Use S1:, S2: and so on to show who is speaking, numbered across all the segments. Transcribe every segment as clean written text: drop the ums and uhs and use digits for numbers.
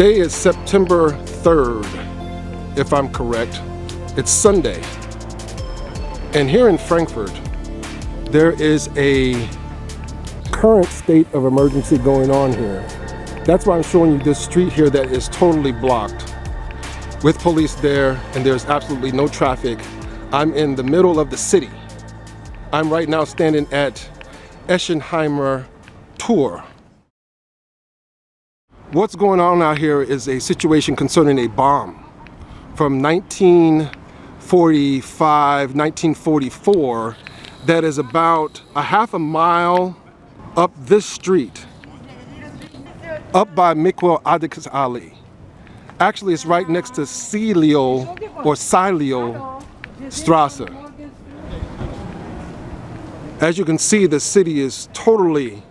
S1: Today is September 3rd, if I'm correct. It's Sunday. And here in Frankfurt, there is a current state of emergency going on here. That's why I'm showing you this street here that is totally blocked with police there, and there's absolutely no traffic. I'm in the middle of the city. I'm right now standing at Eschenheimer Tor. What's going on out here is a situation concerning a bomb from 1945, 1944 that is about a half a mile up this street, up by Mikwel Ali. Actually, it's right next to Silio or Silio Strasse. As you can see, the city is totally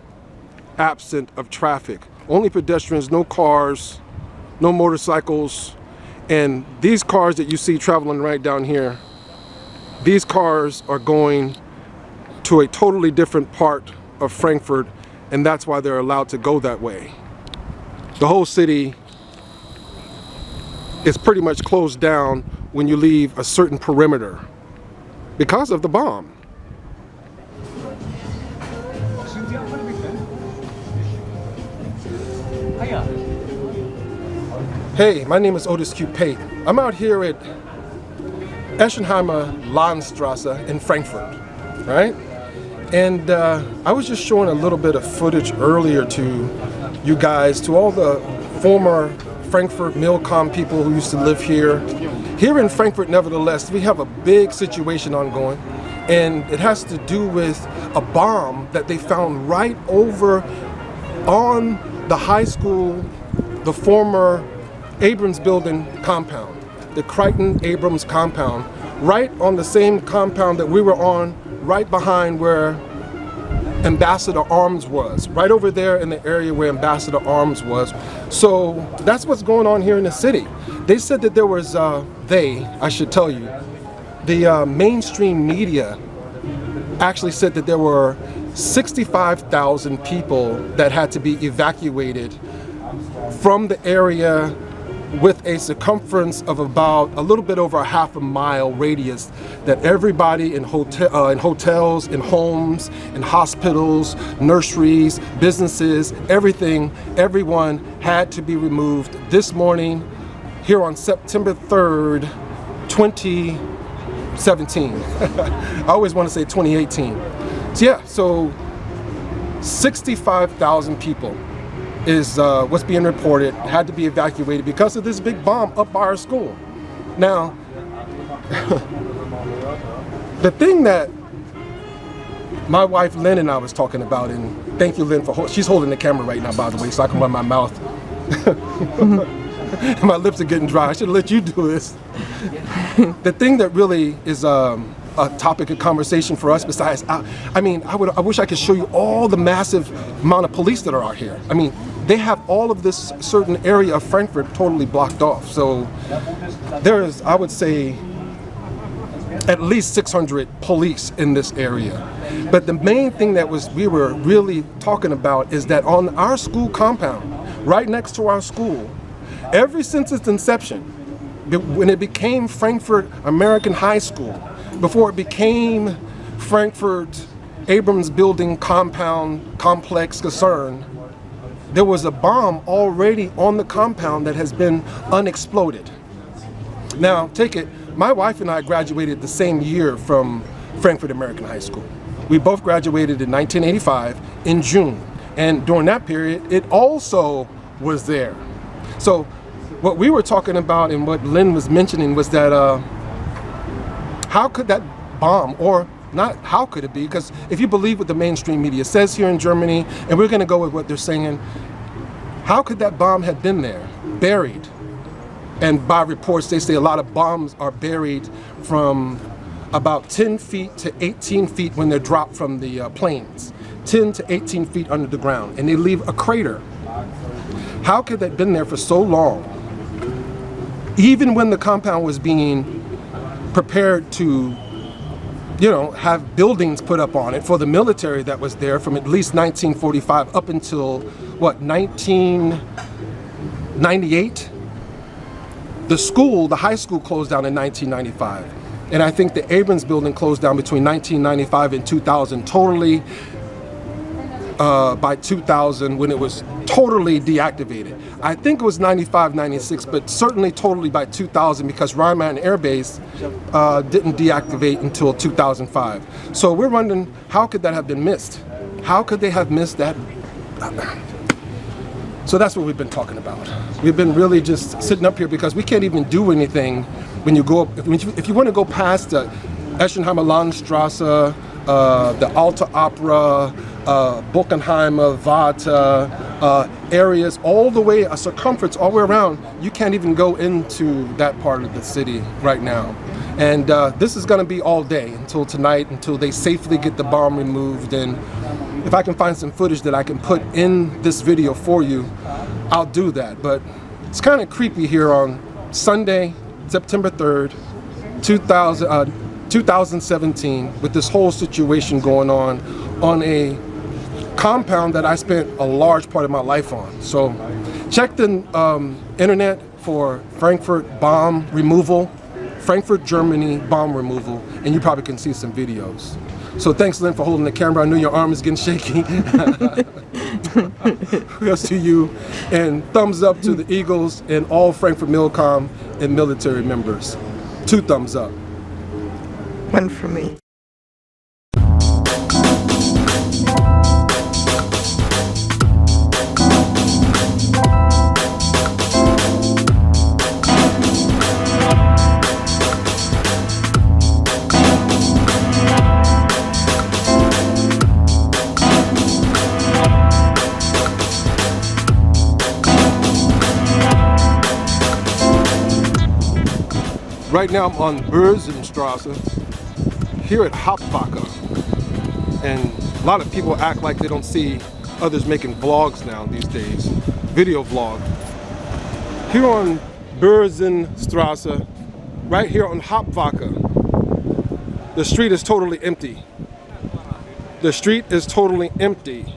S1: absent of traffic. Only pedestrians, no cars, no motorcycles. And these cars that you see traveling right down here, these cars are going to a totally different part of Frankfurt, and that's why they're allowed to go that way. The whole city is pretty much closed down when you leave a certain perimeter because of the bomb. Hey, my name is Pate. I'm out here at Eschenheimer Landstrasse in Frankfurt, right? And I was just showing a little bit of footage earlier to you guys, to all the former Frankfurt Milcom people who used to live here. Here in Frankfurt, nevertheless, we have a big situation ongoing, and it has to do with a bomb that they found right over on the high school, the former Abrams building compound, the Crichton Abrams compound, right on the same compound that we were on, right behind where Ambassador Arms was, right over there in the area where Ambassador Arms was. So that's what's going on here in the city. They said that there was, I should tell you, the mainstream media actually said that there were 65,000 people that had to be evacuated from the area with a circumference of about a little bit over a half a mile radius, that everybody in hotels, in homes, in hospitals, nurseries, businesses, everyone had to be removed this morning here on September 3rd, 2017. I always want to say 2018. So yeah, so 65,000 people is what's being reported, had to be evacuated because of this big bomb up by our school. Now, the thing that my wife Lynn and I was talking about, and thank you Lynn for, she's holding the camera right now by the way, so I can run my mouth. My lips are getting dry, I should let you do this. The thing that really is a topic of conversation for us, besides, I wish I could show you all the massive amount of police that are out here. I mean, they have all of this certain area of Frankfurt totally blocked off. So there is, I would say, at least 600 police in this area. But the main thing that we were really talking about is that on our school compound, right next to our school, ever since its inception, when it became Frankfurt American High School, before it became Frankfurt Abrams building compound complex Ksrn, there was a bomb already on the compound that has been unexploded. Now, take it, my wife and I graduated the same year from Frankfurt American High School. We both graduated in 1985 in June, and during that period, it also was there. So what we were talking about and what Lynn was mentioning was that how could that bomb, or not how could it be, because if you believe what the mainstream media says here in Germany, and we're going to go with what they're saying, how could that bomb have been there, buried? And by reports, they say a lot of bombs are buried from about 10 feet to 18 feet when they're dropped from the planes, 10 to 18 feet under the ground, and they leave a crater. How could that have been there for so long? Even when the compound was being prepared to, have buildings put up on it for the military that was there from at least 1945 up until, what, 19 98. The school, the high school, closed down in 1995. And I think the Abrams building closed down between 1995 and 2000, totally by 2000 when it was totally deactivated. I think it was 95, 96, but certainly totally by 2000 because Rhineland Air Base didn't deactivate until 2005. So we're wondering, how could that have been missed? How could they have missed that? So that's what we've been talking about. We've been really just sitting up here because we can't even do anything when you go up. If you want to go past the Eschenheimer Landstrasse, the Alte Opera, Bockenheimer, Pate, areas all the way, a circumference all the way around, you can't even go into that part of the city right now. And this is going to be all day until tonight, until they safely get the bomb removed. And if I can find some footage that I can put in this video for you, I'll do that. But it's kind of creepy here on Sunday, September 3rd, 2017, with this whole situation going on a compound that I spent a large part of my life on. So check the internet for Frankfurt bomb removal, Frankfurt, Germany bomb removal, and you probably can see some videos. So thanks, Lynn, for holding the camera. I know your arm is getting shaky. Yes to you. And thumbs up to the Eagles and all Frankfurt Milcom and military members. 2 thumbs up.
S2: 1 for me.
S1: Right now I'm on Bldg here at Hauptwache, and a lot of people act like they don't see others making vlogs now these days, video vlog. Here on Bldg, right here on Hauptwache, the street is totally empty. The street is totally empty,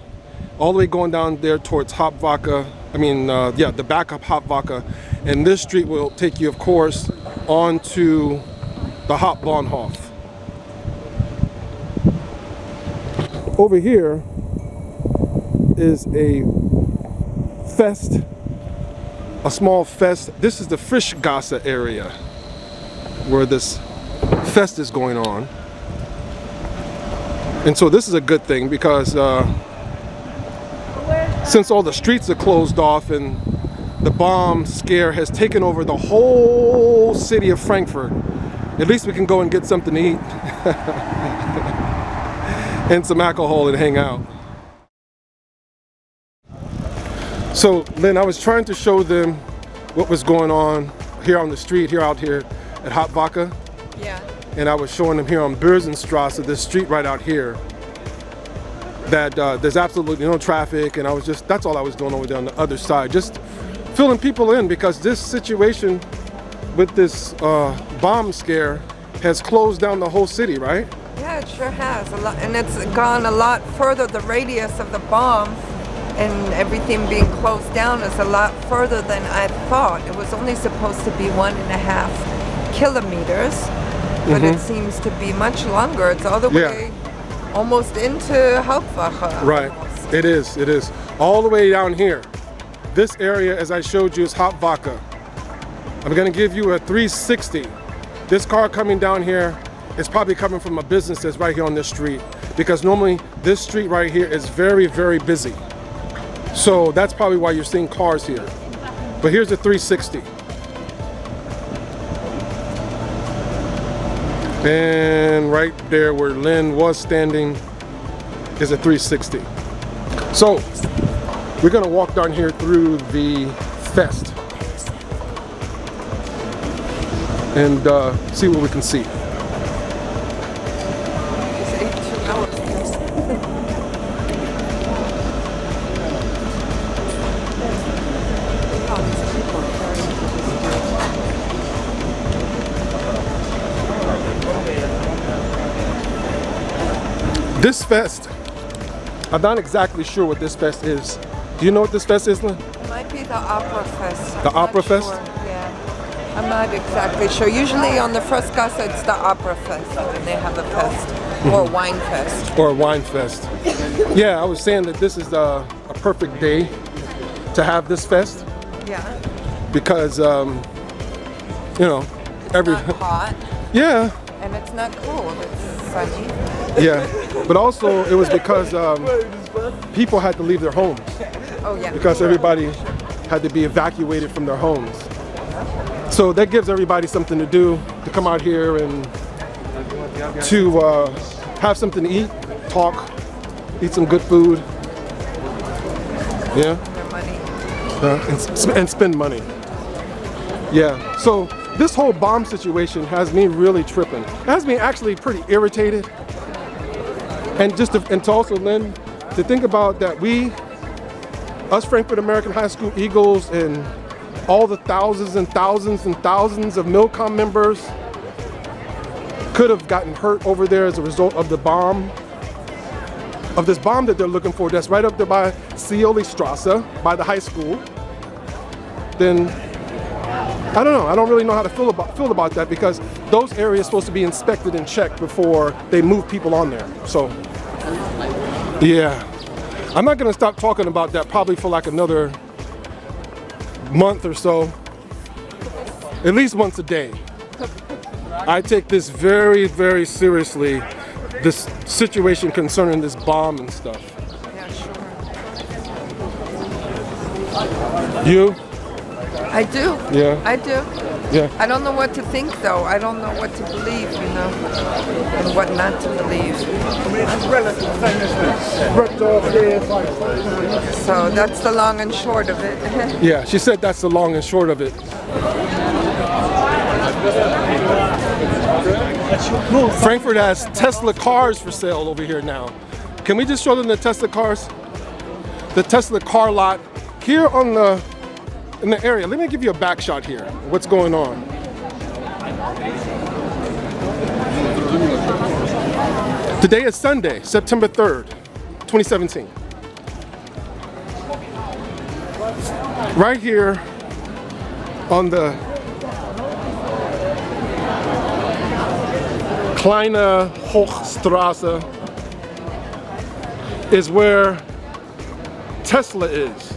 S1: all the way going down there towards Hauptwache. I mean, yeah, the back of Hauptwache, and this street will take you, of course, onto the Hauptbahnhof. Over here is a fest, a small fest. This is the Frischgasse area where this fest is going on. And so this is a good thing because since all the streets are closed off and the bomb scare has taken over the whole city of Frankfurt, at least we can go and get something to eat and some alcohol and hang out. So Lynn, I was trying to show them what was going on here on the street, out here at Hauptwache.
S2: Yeah.
S1: And I was showing them here on Bldg, this street right out here, that there's absolutely no traffic, and that's all I was doing over there on the other side, just filling people in, because this situation with this bomb scare has closed down the whole city, right?
S2: Yeah, it sure has a lot, and it's gone a lot further. The radius of the bomb and everything being closed down is a lot further than I thought. It was only supposed to be 1.5 kilometers, but it seems to be much longer. It's all the way almost into Hauptwache.
S1: Right,
S2: almost.
S1: It is all the way down here. This area, as I showed you, is Hauptwache. I'm gonna give you a 360. This car coming down here is probably coming from a business that's right here on this street, because normally this street right here is very, very busy. So that's probably why you're seeing cars here. But here's the 360. And right there where Lynn was standing is a 360. So we're gonna walk down here through the fest and see what we can see. This fest, I'm not exactly sure what this fest is. Do you know what this fest is, Lynn?
S2: might be the Opera Fest.
S1: The
S2: I'm
S1: Opera
S2: not
S1: Fest?
S2: sure. Yeah. I'm not exactly sure. Usually on the Frostgasse it's the Opera Fest when they have a fest. Or wine fest.
S1: Or a wine fest. Yeah, I was saying that this is a perfect day to have this fest
S2: Yeah.
S1: because, you know,
S2: It's not hot
S1: yeah,
S2: and it's not cold. It's sunny.
S1: yeah. But also it was because people had to leave their homes
S2: Oh yeah.
S1: because everybody had to be evacuated from their homes. So that gives everybody something to do, to come out here and to have something to eat, talk, eat some good food. Yeah.
S2: Their money.
S1: And spend money. Yeah. So this whole bomb situation has me really tripping. It has me actually pretty irritated. And just to also, Lynn, to think about that us Frankfurt American High School Eagles and all the thousands and thousands and thousands of MILCOM members could have gotten hurt over there as a result of the bomb, of this bomb that they're looking for that's right up there by Cioli Strasse, by the high school. Then I don't know. I don't really know how to feel about that because those areas are supposed to be inspected and checked before they move people on there. So yeah, I'm not gonna stop talking about that probably for like another month or so, at least once a day. I take this very, very seriously, this situation concerning this bomb and stuff.
S2: Yeah, sure.
S1: You?
S2: I do.
S1: Yeah.
S2: I do.
S1: Yeah.
S2: I don't know what to think though. I don't know what to believe, you know, and what not to believe. So that's the long and short of it.
S1: Yeah, she said that's the long and short of it. Frankfurt has Tesla cars for sale over here now. Can we just show them the Tesla cars? The Tesla car lot here in the area. Let me give you a back shot here. What's going on? Today is Sunday, September 3rd, 2017. Right here on the Kleine Hochstrasse is where Tesla is.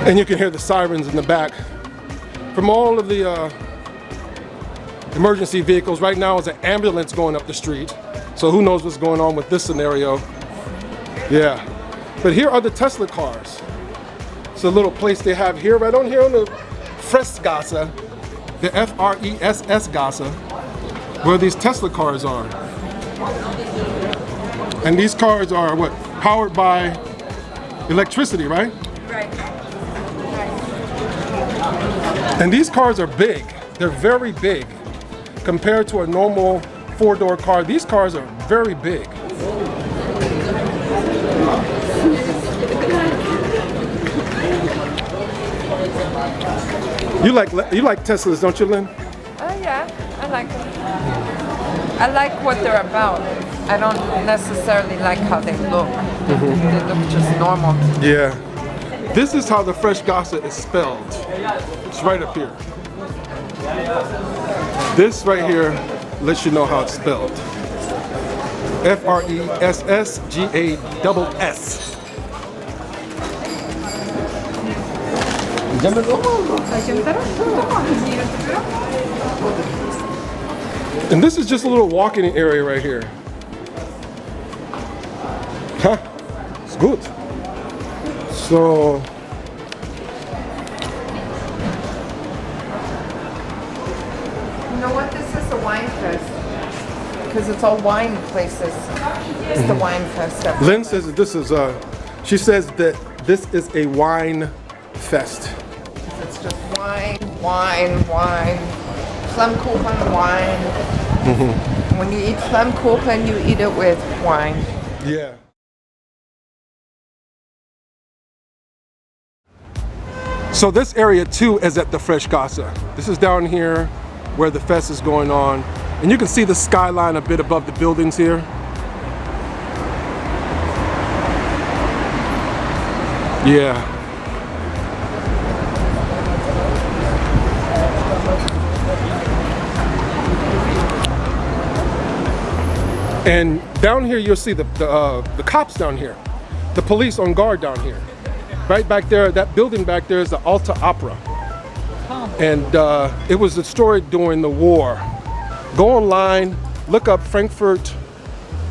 S1: And you can hear the sirens in the back from all of the emergency vehicles. Right now is an ambulance going up the street. So who knows what's going on with this scenario. Yeah. But here are the Tesla cars. It's a little place they have here, right on here on the Fressgasse, the F-R-E-S-S Gasse, where these Tesla cars are. And these cars are what? Powered by electricity, right?
S2: Right.
S1: And these cars are big. They're very big. Compared to a normal four-door car, these cars are very big. You like Teslas, don't you, Lynn?
S2: Oh yeah, I like them. I like what they're about. I don't necessarily like how they look. They look just normal.
S1: Yeah. This is how the Fressgasse is spelled. It's right up here. This right here lets you know how it's spelled. F-R-E-S-S-G-A-S-S. And this is just a little walking area right here. Huh? It's good. So
S2: You know what? This is the wine fest because it's all wine places. It's the wine fest.
S1: Lynn says that this is she says that this is a wine fest.
S2: It's just wine. Flammkuchen, wine. When you eat Flammkuchen, you eat it with wine.
S1: Yeah. So this area too is at the Fressgasse. This is down here where the fest is going on. And you can see the skyline a bit above the buildings here. Yeah. And down here you'll see the cops down here, the police on guard down here. Right back there, that building back there is the Alta Opera. And it was destroyed during the war. Go online, look up Frankfurt,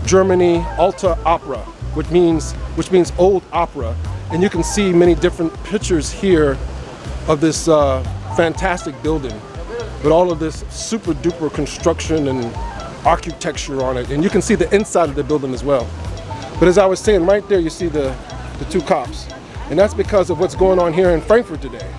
S1: Germany, Alta Opera, which means old opera. And you can see many different pictures here of this fantastic building with all of this super duper construction and architecture on it. And you can see the inside of the building as well. But as I was saying, right there you see the two cops. And that's because of what's going on here in Frankfurt today.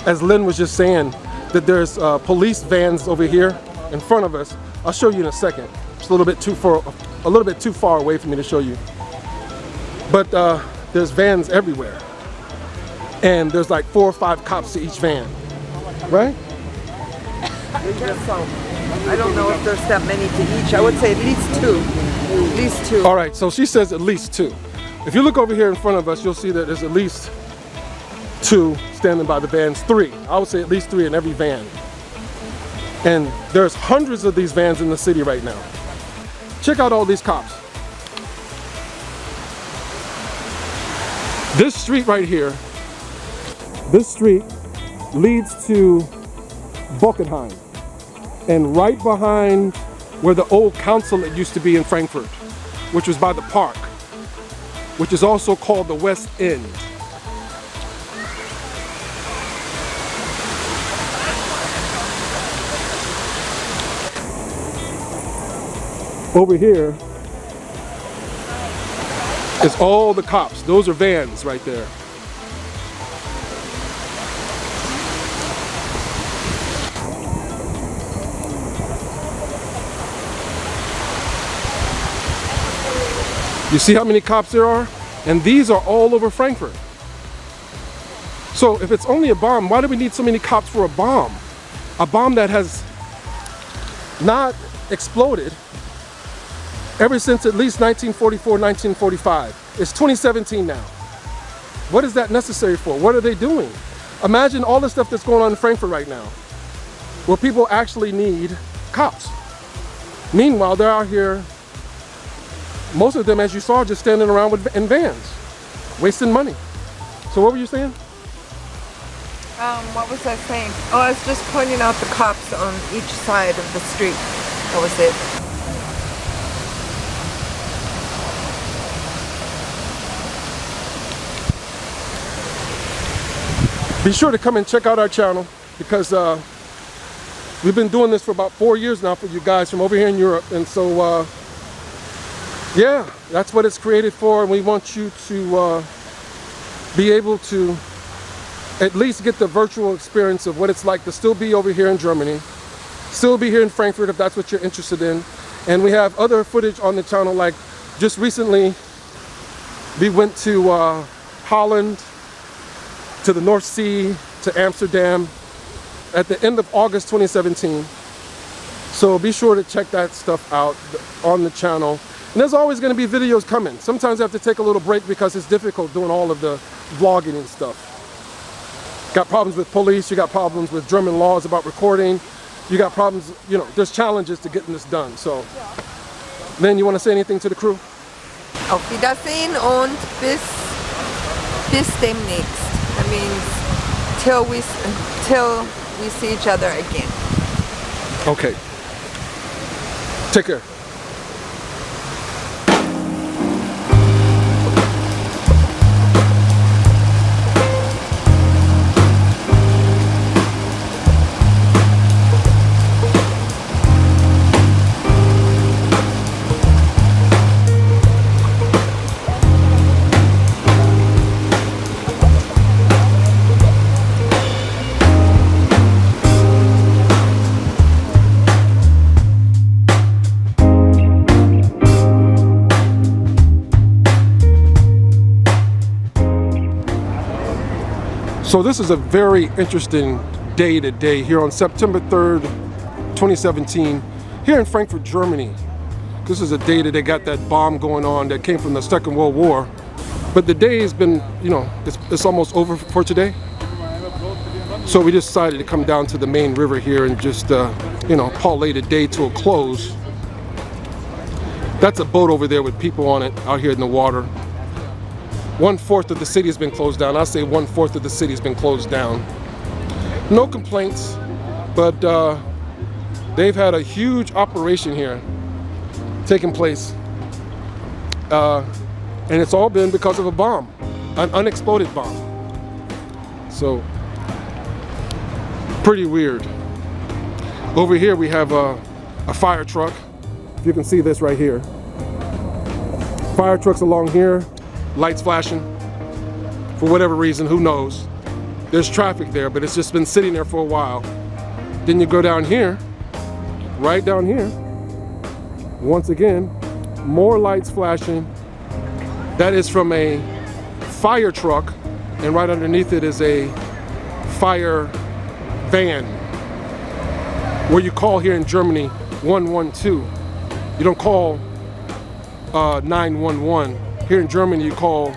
S1: As Lynn was just saying, that there's police vans over here in front of us. I'll show you in a second. It's a little bit too far away for me to show you. But there's vans everywhere. And there's like 4 or 5 cops to each van, right?
S2: I guess so. I don't know if there's that many to each. I would say at least 2. At least 2.
S1: All right, so she says at least 2. If you look over here in front of us, you'll see that there's at least 2 standing by the vans. 3. I would say at least 3 in every van. And there's hundreds of these vans in the city right now. Check out all these cops. This street right here, this street leads to Bockenheim. And right behind where the old consulate used to be in Frankfurt, which was by the park, which is also called the West End. Over here is all the cops. Those are vans right there. You see how many cops there are? And these are all over Frankfurt. So if it's only a bomb, why do we need so many cops for a bomb? A bomb that has not exploded ever since at least 1944, 1945. It's 2017 now. What is that necessary for? What are they doing? Imagine all the stuff that's going on in Frankfurt right now, where people actually need cops. Meanwhile, they're out here, most of them, as you saw, just standing around in vans, wasting money. So what were you saying?
S2: What was I saying? Oh, I was just pointing out the cops on each side of the street. That was it.
S1: Be sure to come and check out our channel, because we've been doing this for about 4 years now for you guys from over here in Europe. And so, yeah, that's what it's created for. And we want you to be able to at least get the virtual experience of what it's like to still be over here in Germany, still be here in Frankfurt if that's what you're interested in. And we have other footage on the channel, like just recently we went to Holland, to the North Sea, to Amsterdam at the end of August 2017. So be sure to check that stuff out on the channel. And there's always going to be videos coming. Sometimes I have to take a little break because it's difficult doing all of the vlogging and stuff. Got problems with police, you got problems with German laws about recording, you got problems, you know, there's challenges to getting this done. So, Lynn, you want to say anything to the crew?
S2: Auf Wiedersehen und bis demnächst. That means till we see each other again.
S1: Okay. Take care. So this is a very interesting day today here on September 3rd, 2017, here in Frankfurt, Germany. This is a day that they got that bomb going on that came from the Second World War. But the day has been, you know, it's almost over for today. So we decided to come down to the main river here and just, you know, parlay the day to a close. That's a boat over there with people on it out here in the water. 1/4 of the city has been closed down. I'll say 1/4 of the city has been closed down. No complaints, but they've had a huge operation here taking place. And it's all been because of a bomb, an unexploded bomb. So, pretty weird. Over here we have a fire truck. You can see this right here. Fire trucks along here, lights flashing. For whatever reason, who knows? There's traffic there, but it's just been sitting there for a while. Then you go down here, right down here. Once again, more lights flashing. That is from a fire truck, and right underneath it is a fire van, where you call here in Germany 112. You don't call 911. Here in Germany, you call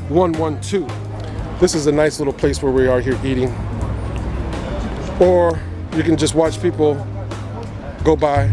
S1: 112. This is a nice little place where we are here eating. Or you can just watch people go by.